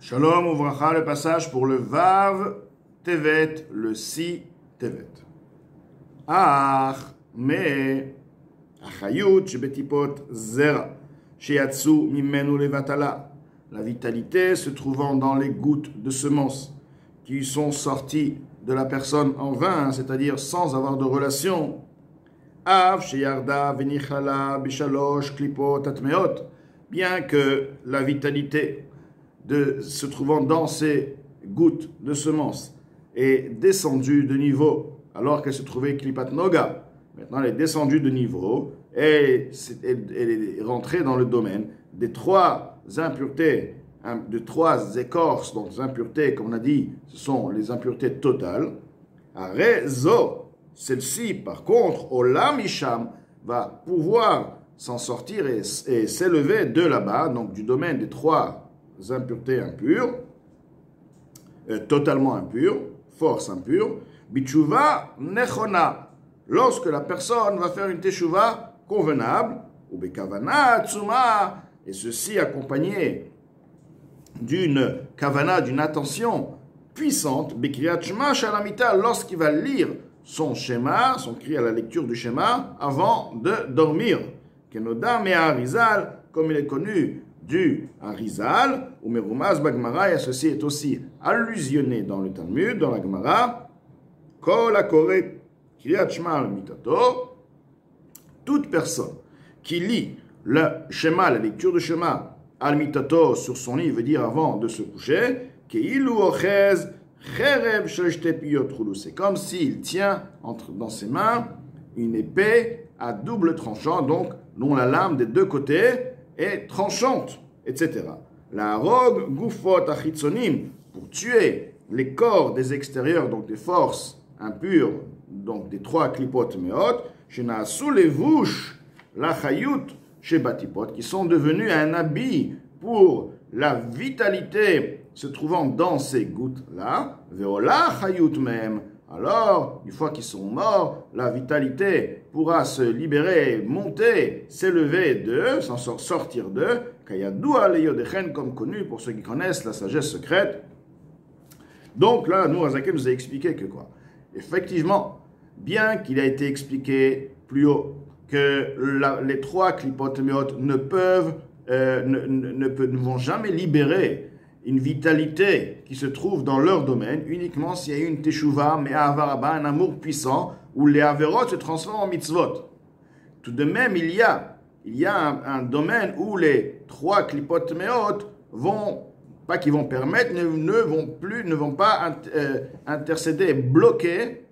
Shalom Uvracha, le passage pour le Vav Tevet, le Si Tevet. Mais Achayut shebetipot zera, sheyatsu mimenu levatala. La vitalité se trouvant dans les gouttes de semences qui sont sorties de la personne en vain, c'est-à-dire sans avoir de relation. Av sheyarda venichala bishalosh klipot atmeot. Bien que la vitalité se trouvant dans ces gouttes de semences est descendue de niveau alors qu'elle se trouvait klipat noga. Maintenant, elle est descendue de niveau et elle est rentrée dans le domaine des trois impuretés, de trois écorces, donc des impuretés, comme on a dit, ce sont les impuretés totales. Arezo, celle-ci, par contre, Olam Isham, va pouvoir s'en sortir et s'élever de là-bas, donc du domaine des trois impuretés impures, totalement impures, force impure, Bichuva Nechona, lorsque la personne va faire une teshuva convenable, ou Bekavana Tsuma, et ceci accompagné d'une kavana, d'une attention puissante, Bekriyat Shema Shalamita, lorsqu'il va lire son schéma, son cri à la lecture du schéma, avant de dormir. Kenoda Me'arizal, comme il est connu du Arizal, ou Merumaz Bagmara, et ceci est aussi allusionné dans le Talmud, dans la Gemara, Kol Akore Kriyat Shema al-Mitato, toute personne qui lit le schéma, la lecture du schéma al-Mitato sur son lit, veut dire avant de se coucher, Keilu Ochez Cherev Sheleshte Piyot Chulu, c'est comme s'il tient dans ses mains une épée à double tranchant, donc dont la lame des deux côtés est tranchante, etc. La rogue Gufot Achitzonim, pour tuer les corps des extérieurs, donc des forces impures, donc des trois klipot meot, Shena sous les vouches, la chayut chez Batipot, qui sont devenus un habit pour la vitalité se trouvant dans ces gouttes-là, Veola chayut même. Alors, une fois qu'ils sont morts, la vitalité pourra se libérer, monter, s'élever d'eux, s'en sortir d'eux, Kayadou Aleyodechen, comme connu pour ceux qui connaissent la sagesse secrète. Donc là, nous, Azaken nous a expliqué que quoi? Effectivement, bien qu'il a été expliqué plus haut que les trois klipot meot ne vont jamais libérer une vitalité qui se trouve dans leur domaine, uniquement s'il y a une teshuva, mais avaraba, un amour puissant, où les averot se transforment en mitzvot. Tout de même, il y a un domaine où les trois klipot meot vont, pas qu'ils vont permettre, ne vont pas intercéder, bloquer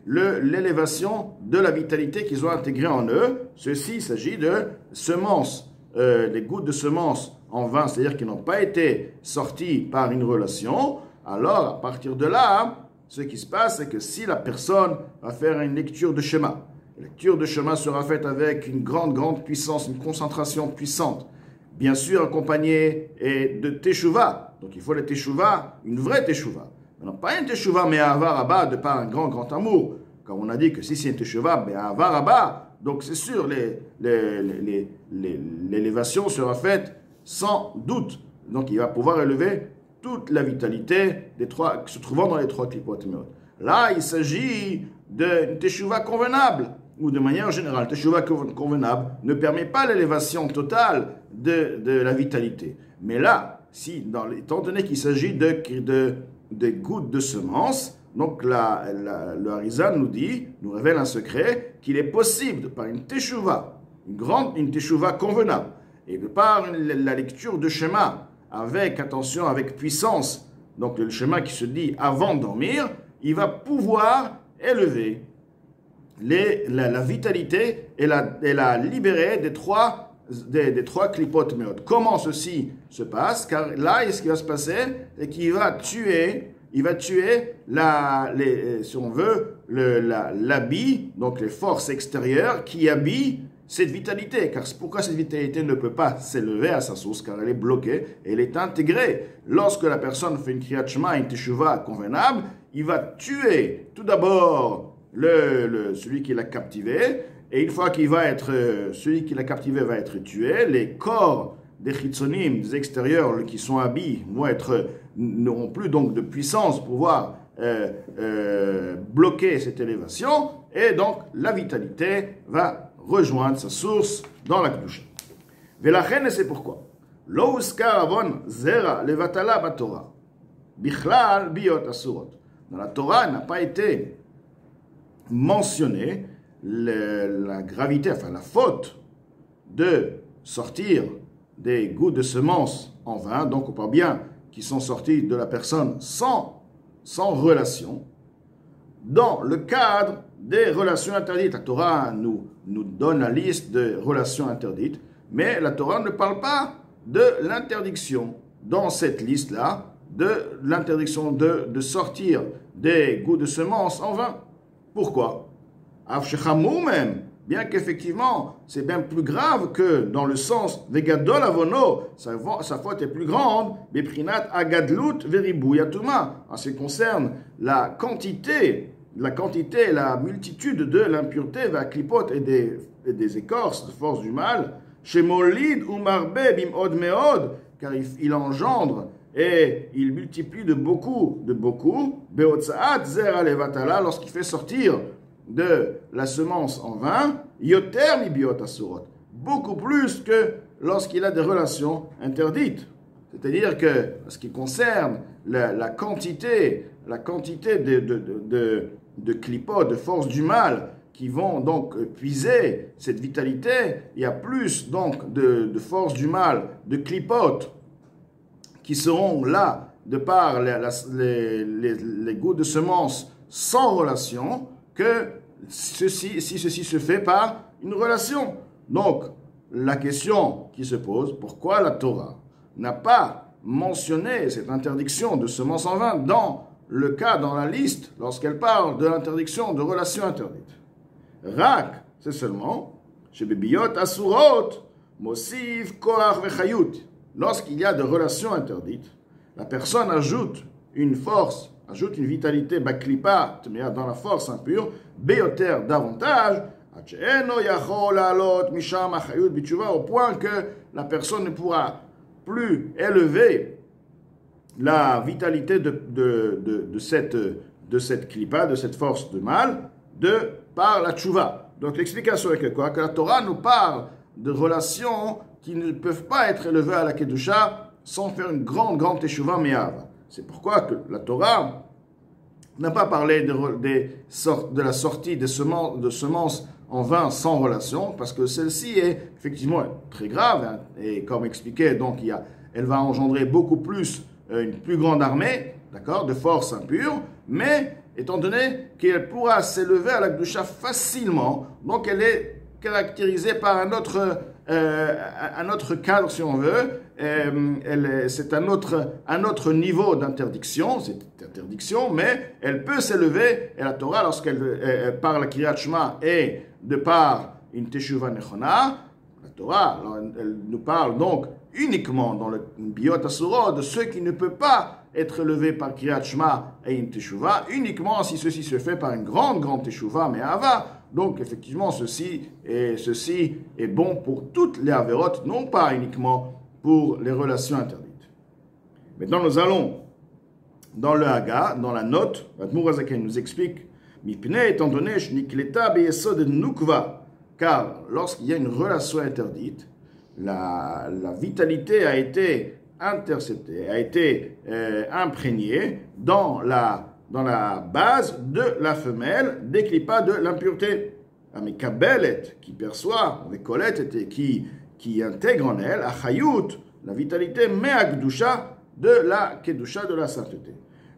l'élévation de la vitalité qu'ils ont intégrée en eux. Ceci, il s'agit de semences, les gouttes de semences en vain, c'est-à-dire qui n'ont pas été sortis par une relation. Alors, à partir de là, ce qui se passe, c'est que si la personne va faire une lecture de schéma, la lecture de schéma sera faite avec une grande puissance, une concentration puissante, bien sûr accompagnée de teshuva. Donc il faut la teshuva, une vraie teshuva. Non, pas une teshuva, mais avaraba, de par un grand amour. Comme on a dit que si c'est une teshuva, mais avaraba, donc c'est sûr, l'élévation sera faite sans doute. Donc il va pouvoir élever toute la vitalité des trois, se trouvant dans les trois klipot meot. Là, il s'agit d'une teshuva convenable, ou de manière générale, teshuva convenable ne permet pas l'élévation totale de la vitalité. Mais là, étant donné qu'il s'agit de gouttes de semences, donc le Harizal nous révèle un secret, qu'il est possible, par une teshuva, une teshuva convenable, et de par la lecture de schéma, avec attention, avec puissance, donc le schéma qui se dit avant de dormir, il va pouvoir élever la vitalité et la libérer des trois klipot meot. Comment ceci se passe? Car là, ce qui va se passer, c'est qu'il va tuer, si on veut, l'habit, donc les forces extérieures qui habillent cette vitalité. Car pourquoi cette vitalité ne peut pas s'élever à sa source? Car elle est bloquée, elle est intégrée. Lorsque la personne fait une kriyat shema, une teshuva convenable, il va tuer tout d'abord celui qui l'a captivé, et une fois celui qui l'a captivé va être tué, les corps des chitzonim, des extérieurs qui sont habillés, n'auront plus donc de puissance pour pouvoir bloquer cette élévation, et donc la vitalité va rejoindre sa source dans la Kedusha. Velachen, et c'est pourquoi. Lo uskar avon zera levatala batorah. Bichlal biot asurot. Dans la Torah, il n'a pas été mentionné la gravité, enfin la faute de sortir des goûts de semences en vin, donc on parle bien qui sont sortis de la personne sans relation, dans le cadre des relations interdites. La Torah nous donne la liste de relations interdites, mais la Torah ne parle pas de l'interdiction dans cette liste-là, de l'interdiction de sortir des goûts de semences en vin. Pourquoi? Avshechamou même, bien qu'effectivement, c'est bien plus grave que dans le sens Vegadol avono, sa faute est plus grande, Beprinat agadlut veribuyatuma, en ce qui concerne la quantité, la multitude de l'impureté, Vaklipot et des écorces de force du mal, chez Molid ou Marbe bimod meod, car il engendre et il multiplie de beaucoup, Beotsaat zera levatala, lorsqu'il fait sortir de la semence en vin, yoter mi biot asurot, beaucoup plus que lorsqu'il a des relations interdites. C'est-à-dire que, ce qui concerne la quantité de clipotes, de forces du mal, qui vont donc puiser cette vitalité, il y a plus donc de forces du mal, de clipotes, qui seront là de par les goûts de semences sans relation, que si ceci se fait par une relation. Donc, la question qui se pose, pourquoi la Torah n'a pas mentionné cette interdiction de semences en vin dans la liste, lorsqu'elle parle de l'interdiction de relations interdites? Rak, c'est seulement, chez Bebiyot Asurot, Mosif, Koach Vechayut. Lorsqu'il y a des relations interdites, la personne ajoute une force, ajoute une vitalité, Baklipa, dans la force impure, Beyoter davantage, au point que la personne ne pourra plus élever la vitalité de cette klipa, de cette force de mal, par la tchouva. Donc l'explication est que quoi? Que la Torah nous parle de relations qui ne peuvent pas être élevées à la Kedusha sans faire une grande teshuva me'ava. C'est pourquoi que la Torah n'a pas parlé de la sortie de semences en vin sans relation, parce que celle-ci est effectivement très grave, hein, et comme expliqué, donc elle va engendrer beaucoup plus, une plus grande armée, d'accord, de forces impures, mais étant donné qu'elle pourra s'élever à la Kedusha facilement, donc elle est caractérisée par un autre cadre, si on veut. C'est un autre niveau d'interdiction, mais elle peut s'élever, et la Torah, lorsqu'elle par la Kriyat Shema et de par une Teshuvah Nechona, la Torah, elle nous parle donc uniquement dans le Biyot Asurot de ceux qui ne peuvent pas être élevés par Kriyat Shema et une Teshuvah, uniquement si ceci se fait par une grande Teshuvah, mais Ava. Donc effectivement, ceci est bon pour toutes les Averot, non pas uniquement pour les relations interdites. Maintenant, nous allons dans le Haga, dans la note, Admour Hazaken nous explique, Mipnei étant donné, Shnikleta beyesod nukva, car lorsqu'il y a une relation interdite, la vitalité a été interceptée, a été imprégnée dans la base de la femelle, des clipas de l'impureté. Mais Kabelet, qui perçoit, avec Colette, qui intègre en elle, Achayut, la vitalité, mais Akdusha, de la Kedusha, de la sainteté.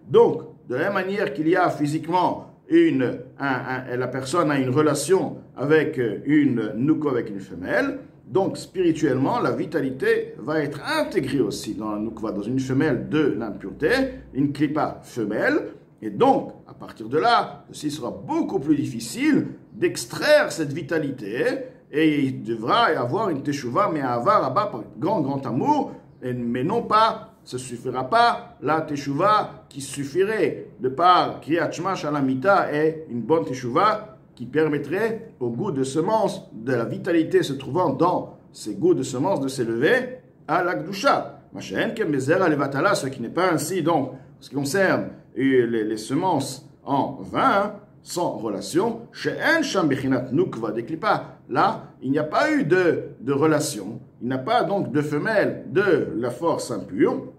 Donc, de la même manière qu'il y a physiquement la personne a une relation avec une nuko, avec une femelle, donc spirituellement, la vitalité va être intégrée aussi dans la nukva, dans une femelle de l'impureté, une klipa femelle, et donc, à partir de là, ceci sera beaucoup plus difficile d'extraire cette vitalité, et il devra y avoir une teshuva, mais à avoir là-bas par grand amour, mais non pas, ce ne suffira pas la teshuva qui suffirait de par Kriyat Shema Shalamita et une bonne teshuva qui permettrait au goût de semence, de la vitalité se trouvant dans ces goûts de semence de s'élever à la Kedusha. Machéen Kemezer Alevatala, ce qui n'est pas ainsi, donc, en ce qui concerne les semences en vin, sans relation, She'en Sham Bechinat Nukva Deklipa. Là, il n'y a pas eu de relation, il n'y a pas donc de femelle de la force impure,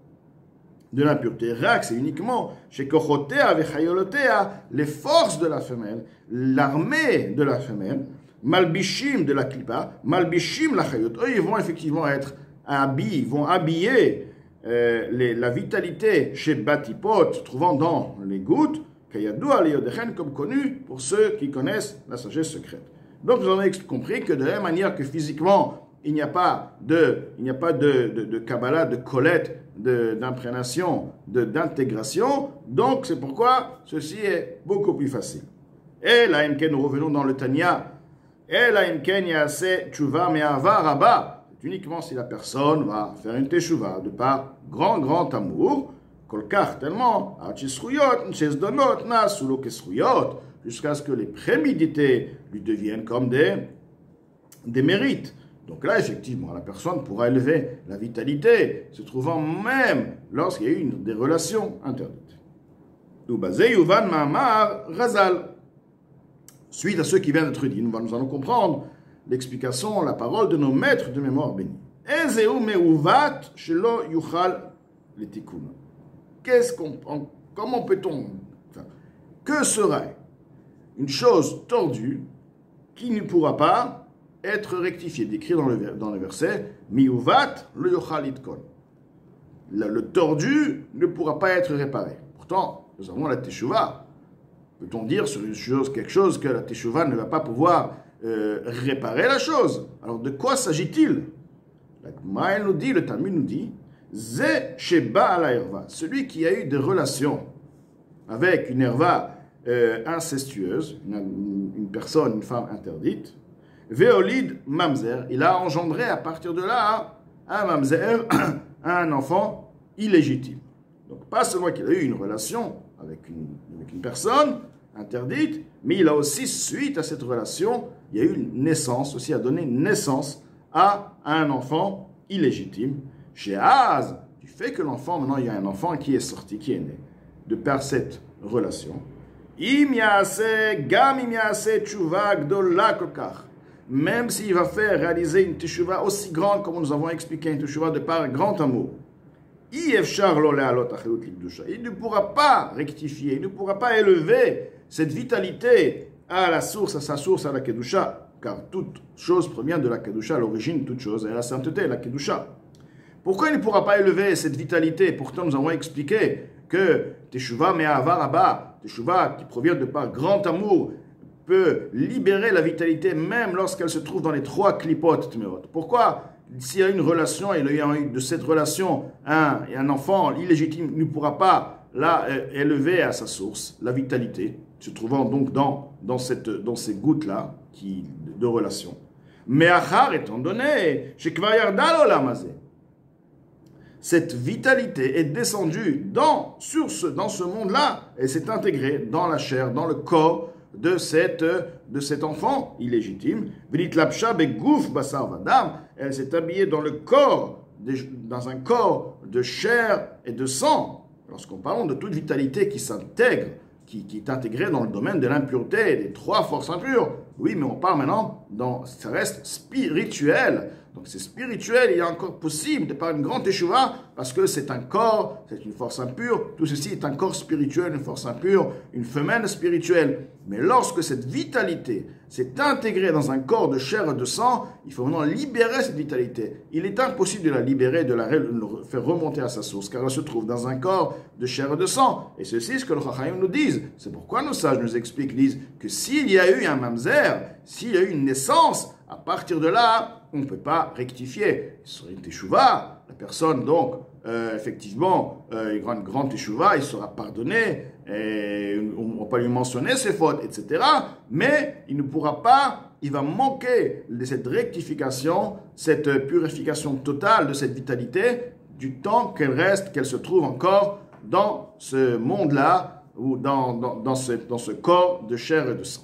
de l'impureté. Rak, c'est uniquement chez Kochotea Vechayolotea, les forces de la femelle, l'armée de la femelle, Malbishim de la Klipa, Malbishim la Chayot. Eux, ils vont effectivement être habillés, ils vont habiller la vitalité chez Batipot, trouvant dans les gouttes, Kayadou Aliyodechen, comme connu pour ceux qui connaissent la sagesse secrète. Donc, nous avons compris que de la même manière que physiquement, il n'y a pas de Kabbalah, de collecte, d'imprégnation, d'intégration. Donc, c'est pourquoi ceci est beaucoup plus facile. Et là, nous revenons dans le Tanya. Et là, c'est Tshuva Me'ava Rabba. C'est uniquement si la personne va faire une teshuva de par grand amour, Kolkar tellement, jusqu'à ce que les prémédités lui deviennent comme des mérites. Donc là, effectivement, la personne pourra élever la vitalité, se trouvant même lorsqu'il y a eu des relations interdites. Suite à ce qui vient d'être dit, nous allons comprendre l'explication, la parole de nos maîtres de mémoire bénis. Comment peut-on, que serait une chose tordue qui ne pourra pas être rectifiée, décrit dans le verset, miuvat le yochal itkon. Le tordu ne pourra pas être réparé. Pourtant, nous avons la teshuva. Peut-on dire sur une chose, quelque chose que la teshuva ne va pas pouvoir réparer la chose? Alors de quoi s'agit-il? La Gemara nous dit, le Talmud nous dit, Ze sheba ala herva, celui qui a eu des relations avec une herva incestueuse, une personne, une femme interdite, Veolid mamzer, il a engendré à partir de là un mamzer, un enfant illégitime. Donc pas seulement qu'il a eu une relation avec une personne interdite, mais il a aussi, suite à cette relation, il y a eu une naissance, aussi a donné naissance à un enfant illégitime. Chez Az, du fait que l'enfant, maintenant il y a un enfant qui est sorti, qui est né, de par cette relation, même s'il va faire réaliser une teshuva aussi grande comme nous avons expliqué, une teshuva de par grand amour, il ne pourra pas rectifier, il ne pourra pas élever cette vitalité à la source, à sa source, à la Kedusha, car toute chose provient de la Kedusha, l'origine de toute chose est la sainteté, la Kedusha. Pourquoi il ne pourra pas élever cette vitalité? Pourtant, nous avons expliqué que Teshuva Me'ava Rabba, Teshuva qui provient de par grand amour, peut libérer la vitalité même lorsqu'elle se trouve dans les trois klipotes tmerot. Pourquoi? S'il y a une relation et il y a eu de cette relation un enfant illégitime ne pourra pas élever à sa source la vitalité, se trouvant donc dans ces gouttes-là de relation. Mais achar, étant donné, chez Kvayardal Olamazé, cette vitalité est descendue dans ce monde-là et s'est intégrée dans la chair, dans le corps de cet enfant illégitime. Elle s'est habillée dans dans un corps de chair et de sang. Lorsqu'on parle de toute vitalité qui s'intègre, qui est intégrée dans le domaine de l'impureté, des trois forces impures, oui, mais on parle maintenant, ça reste spirituel. Donc c'est spirituel, il est encore possible de par une grande teshuva, parce que c'est un corps, c'est une force impure, tout ceci est un corps spirituel, une force impure, une femelle spirituelle. Mais lorsque cette vitalité s'est intégrée dans un corps de chair et de sang, il faut maintenant libérer cette vitalité. Il est impossible de la libérer, de la faire remonter à sa source, car elle se trouve dans un corps de chair et de sang. Et ceci, c'est ce que le Chachamim nous disent. C'est pourquoi nos sages nous expliquent, disent que s'il y a eu un mamzer, s'il y a eu une naissance, à partir de là, on ne peut pas rectifier. Ce serait une teshuva. La personne, donc, effectivement, une grande teshuva, il sera pardonné, et on ne va pas lui mentionner ses fautes, etc. Mais il ne pourra pas, il va manquer de cette rectification, cette purification totale de cette vitalité, du temps qu'elle se trouve encore dans ce monde-là, ou dans ce corps de chair et de sang.